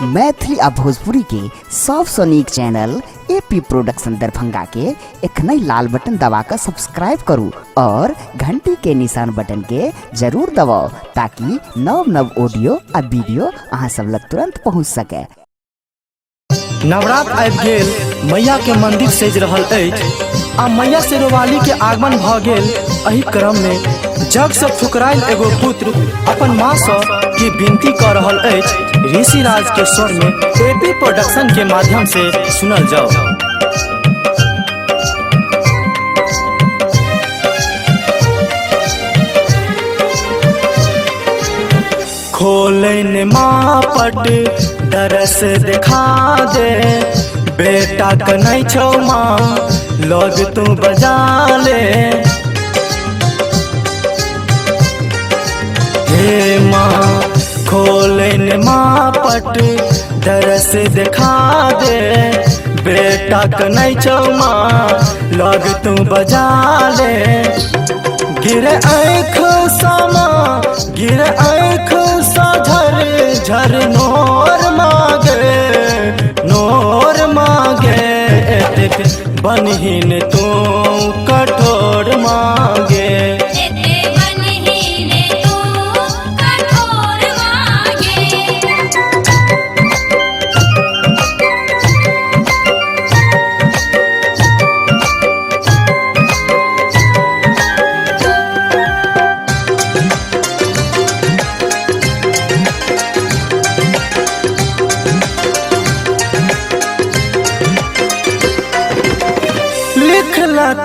मैथिली आ भोजपुरी के सबसे नीक चैनल एपी प्रोडक्शन दरभंगा के एखनई लाल बटन दबाकर सब्सक्राइब करू और घंटी के निशान बटन के जरूर दबाओ ताकि नव नव ऑडियो आ वीडियो अहाँ सब लग तुरंत पहुँच सके। नवरात्र आबि गेल, मैया के मंदिर सज रहल अछि आ मैया शेरोवाली के आगमन भ गेल। एहि क्रम में जग से ठुकरायल एगो पुत्र अपन माँ से की विनती कर रहल अछि। ऋषिराज के स्वर में एपी प्रोडक्शन के माध्यम से सुनल जाओ। खोलन माँ पट दरस दिखा दे, बेटा कन्है छौ माँ लग तू बजा ले। हे माँ खोलन माँ पट दरस दिखा दे, बेटा कन्है छौ माँ लग तू बजा ले। गिर आँख सामा गिर आँख सा झर झर नोर मांगे देख बनहीन तू कठोर मांगे।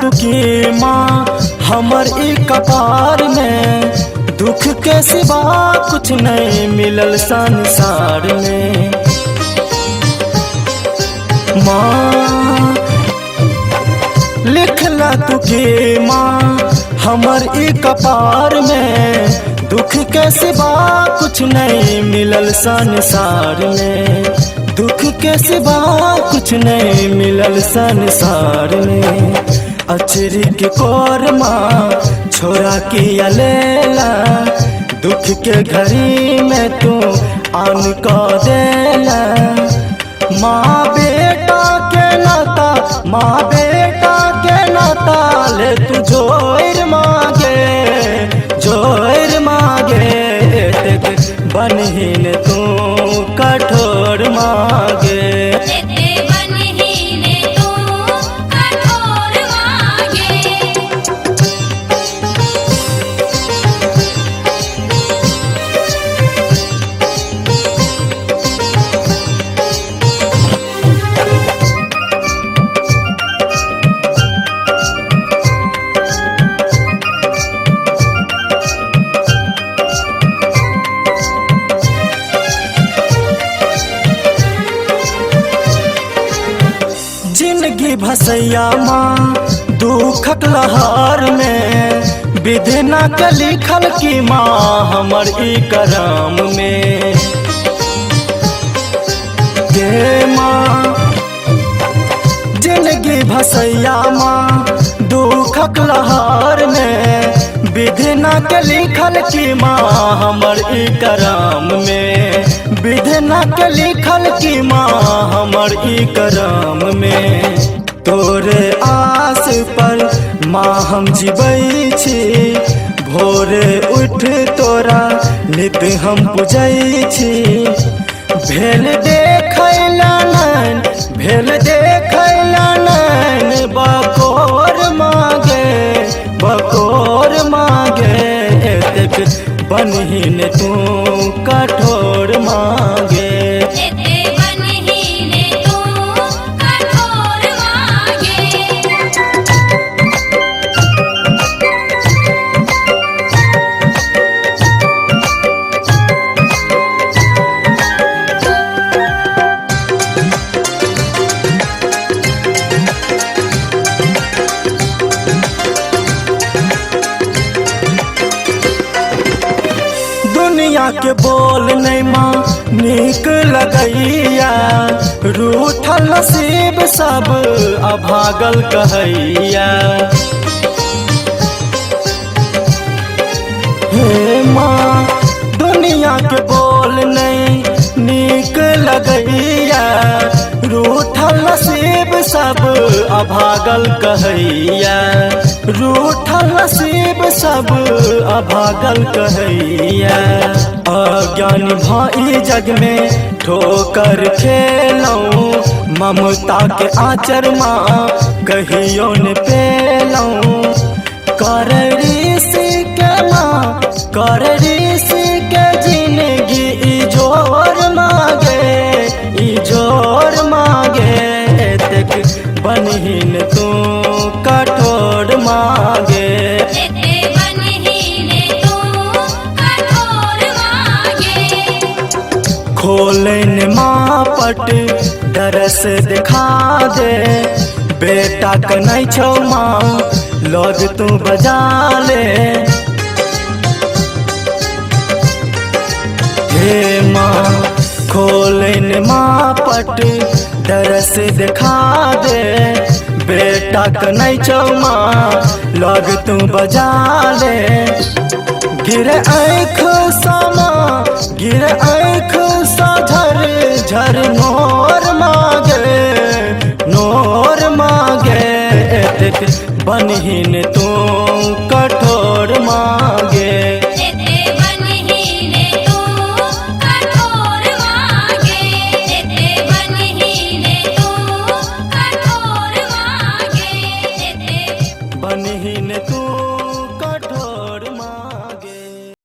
तू की माँ हमर ई कपार में, दुख के सिवा कुछ नहीं मिलल संसार में। माँ लिखला तू की माँ हमर ई कपार में, दुख के सिवा कुछ नहीं मिलल संसार में। दुख के सिवा कुछ नहीं मिलल संसार में। अचरी के कोर माँ छोरा किया लेला, दुख के घड़ी में तू आन को देला। माँ बेटा के नाता माँ बेटा के नाता ले तू जोर मांगे बनहीन तू कठोर मांगे। जिंदगी भसैया माँ दुखक लहर में, विधना के लिखल की माँ हमर ई करम में। गे माँ जिंदगी भसैया माँ दुखक लहर में, विधना के लिखल की माँ हमर ई करम में। विधना के लिखल की माँ हमर ई करम में। तोरे आस पर माँ हम जीबै छी, भोरे उठ तोरा नित हम पूजै छी। भेल देखैला नैन बकोर मांगे एतेक बनहीन तू कठोर मांगे। दुनिया के बोल नहीं माँ नीक लगैया, रूठल नसीब सब अभागल कहैया। हे माँ दुनिया के बोल नहीं नीक लगैया रूठल नसीब सब अभागल कहैया रूठल नसीब सब अभागल कहैया अज्ञानी भाई जग में ठोकर खेलऊं ममता के आचर माँ कहियो न पेलऊं करड़ी सी के माँ करड़ी सी के जिंदगी इजोर मांगे देख बनहीन तू कठोर मांगे खोलन माँ पट दरस दिखा दे बेटा कनै छौ माँ लौज तू बजा ले हे माँ खोलन माँ पट दरस दिखा दे बेटा कनै छौ माँ लौज तू बजा ले गिर आँख सामा गिर आँख सा झर नोर मांगे बनहीन तू कठोर मांगे